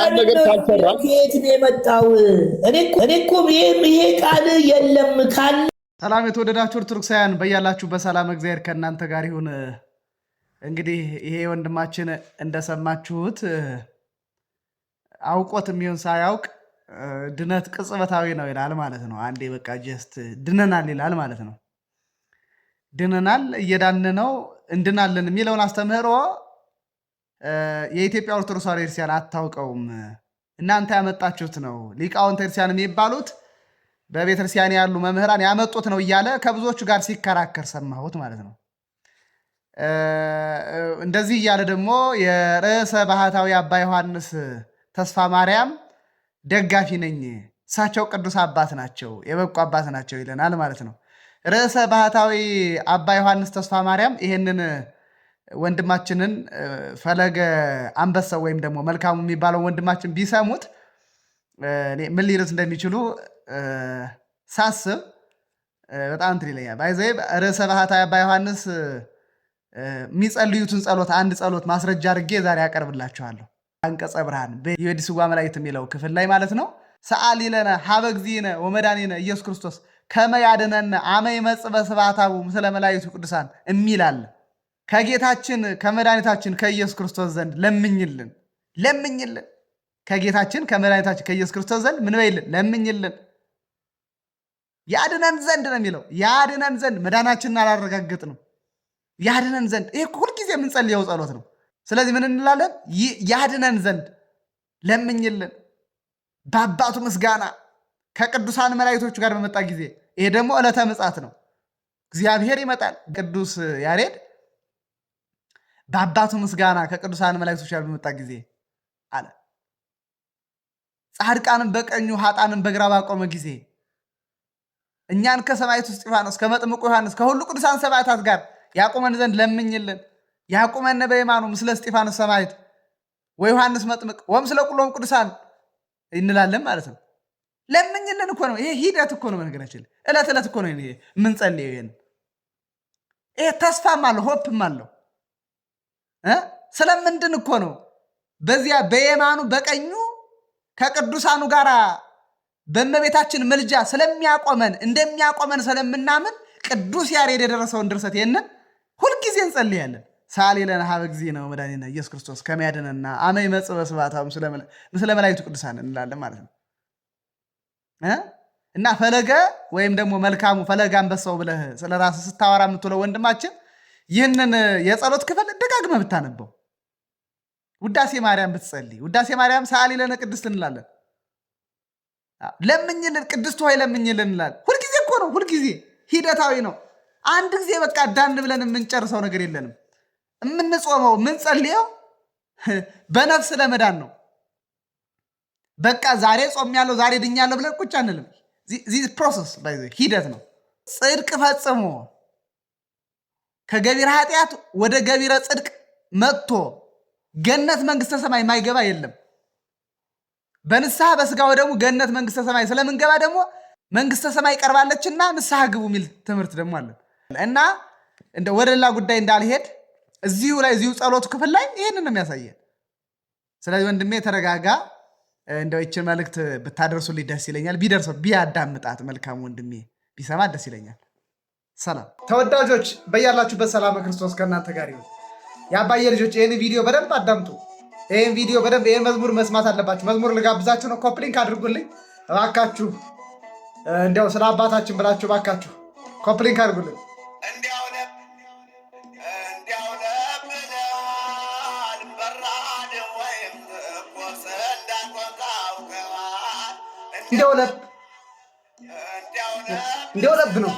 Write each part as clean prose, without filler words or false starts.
ያን ነገር ካልሰራ ከየት ነው የመጣው? እኔ እኮ ይሄ ቃል የለም ካለ ሰላም የተወደዳችሁ ኦርቶዶክሳውያን በያላችሁ በሰላም እግዚአብሔር ከእናንተ ጋር ይሁን። እንግዲህ ይሄ ወንድማችን እንደሰማችሁት አውቆት የሚሆን ሳያውቅ ድነት ቅጽበታዊ ነው ይላል ማለት ነው። አንዴ በቃ ጀስት ድነናል ይላል ማለት ነው። ድነናል እየዳን ነው እንድናለን የሚለውን አስተምህሮ የኢትዮጵያ ኦርቶዶክስ ተዋሕዶ ቤተክርስቲያን አታውቀውም። እናንተ ያመጣችሁት ነው። ሊቃውንተ ቤተክርስቲያን የሚባሉት በቤተክርስቲያን ያሉ መምህራን ያመጡት ነው እያለ ከብዙዎቹ ጋር ሲከራከር ሰማሁት ማለት ነው። እንደዚህ እያለ ደግሞ የርዕሰ ባህታዊ አባ ዮሐንስ ተስፋ ማርያም ደጋፊ ነኝ፣ እሳቸው ቅዱስ አባት ናቸው፣ የበቁ አባት ናቸው ይለናል ማለት ነው። ርዕሰ ባህታዊ አባ ዮሐንስ ተስፋ ማርያም ይሄንን ወንድማችንን ፈለገ አንበሳው ወይም ደግሞ መልካሙ የሚባለው ወንድማችን ቢሰሙት ምን ሊሉት እንደሚችሉ ሳስብ በጣም እንትን ይለኛል። ባይዘ ርዕሰ ባህታዊ አባ ዮሐንስ የሚጸልዩትን ጸሎት አንድ ጸሎት ማስረጃ አድርጌ ዛሬ ያቀርብላችኋለሁ። አንቀጸ ብርሃን በየዲስዋ መላእክት የሚለው ክፍል ላይ ማለት ነው። ሰአሊ ለነ ሀበ እግዚእነ ወመድኃኒነ ኢየሱስ ክርስቶስ ከመ ያድኅነነ አመ ይመጽእ በስብሐታሁ ምስለ መላእክቱ ቅዱሳን የሚል አለ። ከጌታችን ከመድኃኒታችን ከኢየሱስ ክርስቶስ ዘንድ ለምኝልን። ከጌታችን ከመድኃኒታችን ከኢየሱስ ክርስቶስ ዘንድ ምን በይልን? ለምኝልን። ያድነን ዘንድ ነው የሚለው። ያድነን ዘንድ መዳናችንን አላረጋገጥንም። ያድነን ዘንድ ይሄ ሁልጊዜ የምንጸልየው ጸሎት ነው። ስለዚህ ምን እንላለን? ያድነን ዘንድ ለምኝልን። በአባቱ ምስጋና ከቅዱሳን መላእክቶቹ ጋር በመጣ ጊዜ፣ ይሄ ደግሞ ዕለተ ምጽአት ነው። እግዚአብሔር ይመጣል። ቅዱስ ያሬድ በአባቱ ምስጋና ከቅዱሳን መላእክቶች ጋር በመጣ ጊዜ አለ። ጻድቃንም በቀኙ ኃጥአንም በግራ ባቆመ ጊዜ እኛን ከሰማዕቱ እስጢፋኖስ ከመጥምቁ ዮሐንስ ከሁሉ ቅዱሳን ሰማዕታት ጋር ያቆመን ዘንድ ለምኝልን። ያቁመነ በየማኑ ምስለ እስጢፋኖስ ሰማዕት ወዮሐንስ መጥምቅ ወምስለ ኩሎሙ ቅዱሳን እንላለን ማለት ነው። ለምኝልን እኮ ነው። ይሄ ሂደት እኮ ነው። በነገራችን ዕለት ዕለት እኮ ነው የምንጸልየው። ይሄ ተስፋም አለው ሆፕም አለው። ስለምንድን እኮ ነው? በዚያ በየማኑ በቀኙ ከቅዱሳኑ ጋር በእመቤታችን ምልጃ ስለሚያቆመን እንደሚያቆመን ስለምናምን ቅዱስ ያሬድ የደረሰውን ድርሰት ይህንን ሁልጊዜ እንጸልያለን። ሰአሊ ለነ ሀበ እግዚእነ ወመድኃኒነ ኢየሱስ ክርስቶስ ከመ ያድኅነነ አመ ይመጽእ በስብሐታሁ ምስለ መላእክቱ ቅዱሳን እንላለን ማለት ነው። እና ፈለገ ወይም ደግሞ መልካሙ ፈለገ አንበሳው ብለህ ስለ ራስህ ስታወራ የምትውለው ወንድማችን ይህንን የጸሎት ክፍል ደጋግመህ ብታነበው፣ ውዳሴ ማርያም ብትጸልይ፣ ውዳሴ ማርያም ሰአሊ ለነ ቅድስት እንላለን። ለምኝልን ቅድስት ሆይ ለምኝልን እንላለን። ሁልጊዜ እኮ ነው። ሁልጊዜ ሂደታዊ ነው። አንድ ጊዜ በቃ ዳን ብለን የምንጨርሰው ነገር የለንም። የምንጾመው የምንጸልየው በነፍስ ለመዳን ነው። በቃ ዛሬ ጾም ያለው ዛሬ ድኛለሁ ብለን ቁጭ አንልም። ዚህ ፕሮሰስ ሂደት ነው። ጽድቅ ፈጽሞ ከገቢረ ኃጢአት ወደ ገቢረ ጽድቅ መጥቶ ገነት መንግስተ ሰማይ የማይገባ የለም። በንስሐ በስጋ ወደሙ ገነት መንግስተ ሰማይ ስለምንገባ ደግሞ መንግስተ ሰማይ ቀርባለችና ንስሐ ግቡ የሚል ትምህርት ደግሞ አለ እና ወደ ሌላ ጉዳይ እንዳልሄድ እዚሁ ጸሎቱ ክፍል ላይ ይህንን ነው የሚያሳየን። ስለዚህ ወንድሜ ተረጋጋ። እንደው ይችን መልእክት ብታደርሱልኝ ደስ ይለኛል። ቢደርሰው ቢያዳምጣት መልካም ወንድሜ ቢሰማ ደስ ይለኛል። ሰላም ተወዳጆች፣ በያላችሁበት ሰላም ክርስቶስ ከእናንተ ጋር ይሁን። የአባዬ ልጆች ይህን ቪዲዮ በደንብ አዳምጡ። ይህን ቪዲዮ በደንብ ይህን መዝሙር መስማት አለባችሁ። መዝሙር ልጋብዛችሁ ነው። ኮፕሊንክ አድርጉልኝ እባካችሁ። እንዲያው ስለ አባታችን ብላችሁ እባካችሁ ኮፕሊንክ አድርጉልኝ። እንዲያው ለብ ነው።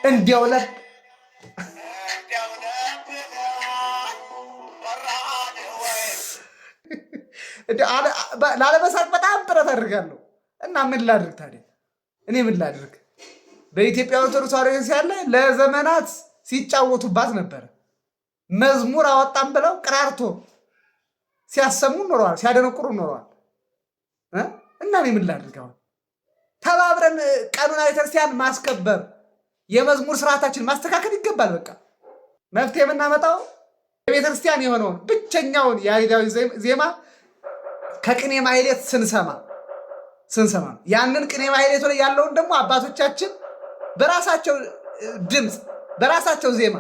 እንዲያው ለብ ላለመሳቅ በጣም ጥረት አድርጋለሁ እና ምን ላድርግ ታዲያ? እኔ ምን ላድርግ? በኢትዮጵያ ኦርቶዶክስ ተዋሕዶ ቤተክርስቲያን ላይ ለዘመናት ሲጫወቱባት ነበር። መዝሙር አወጣም ብለው ቅራርቶ ሲያሰሙ ኖረዋል፣ ሲያደነቁሩ ኖረዋል። እና እኔ ምን ላድርግ? አሁን ተባብረን ቀኑና ቤተክርስቲያን ማስከበር የመዝሙር ስርዓታችን ማስተካከል ይገባል። በቃ መፍትሄ የምናመጣው የቤተክርስቲያን የሆነውን ብቸኛውን ያሬዳዊ ዜማ ከቅኔ ማህሌት ስንሰማ ያንን ቅኔ ማህሌት ላይ ያለውን ደግሞ አባቶቻችን በራሳቸው ድምፅ በራሳቸው ዜማ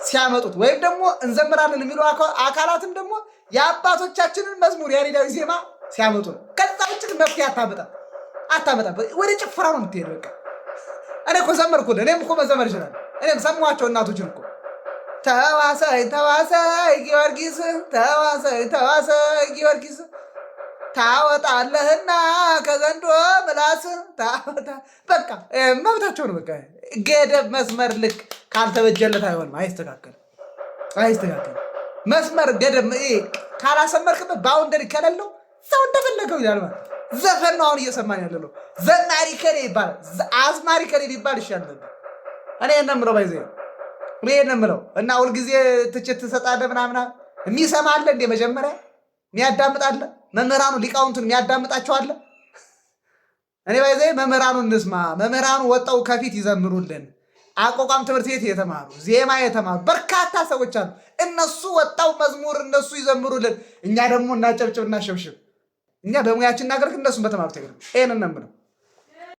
ሲያመጡት ወይም ደግሞ እንዘምራለን የሚሉ አካላትም ደግሞ የአባቶቻችንን መዝሙር ያሬዳዊ ዜማ ሲያመጡ ነው። ከዛ ውጭ መፍትሄ አታመጣም። ወደ ጭፈራ ነው የምትሄድ። በቃ እኔ እኮ ዘመርኩልህ። እኔም እኮ መዘመር ይችላል። እኔም ሰማኋቸው እናቶችን እኮ ተዋሰይ ጊዮርጊስ ተዋሰይ ጊዮርጊስ ታወጣለህና ከዘንዶ ምላስ በቃ መብታቸው ነው። በቃ ገደብ መስመር ልክ ካልተበጀለት አይሆንም፣ አይስተካከልም። መስመር ገደብ ካላሰመርክበት ባውንደሪ ከሌለው ሰው እንደፈለገው ይላል ማለት ዘፈን ነው አሁን እየሰማን ያለ ነው። ዘማሪ ከሌ ይባላል፣ አዝማሪ ከሌ ሊባል ይሻል ነበር። እኔ የምለው ባይዘ እኔ የምለው እና ሁልጊዜ ትችት ትሰጣለህ ምናምን የሚሰማ አለ እንደ መጀመሪያ የሚያዳምጣለ መምህራኑ ሊቃውንቱን የሚያዳምጣቸዋለ። እኔ ባይዘ መምህራኑ እንስማ። መምህራኑ ወጣው ከፊት ይዘምሩልን። አቋቋም ትምህርት ቤት የተማሩ ዜማ የተማሩ በርካታ ሰዎች አሉ። እነሱ ወጣው መዝሙር እነሱ ይዘምሩልን፣ እኛ ደግሞ እናጨብጭብ እናሸብሽብ። እኛ በሙያችን እናገር፣ እነሱን በተማሩት ይገርም። ይሄንን ነው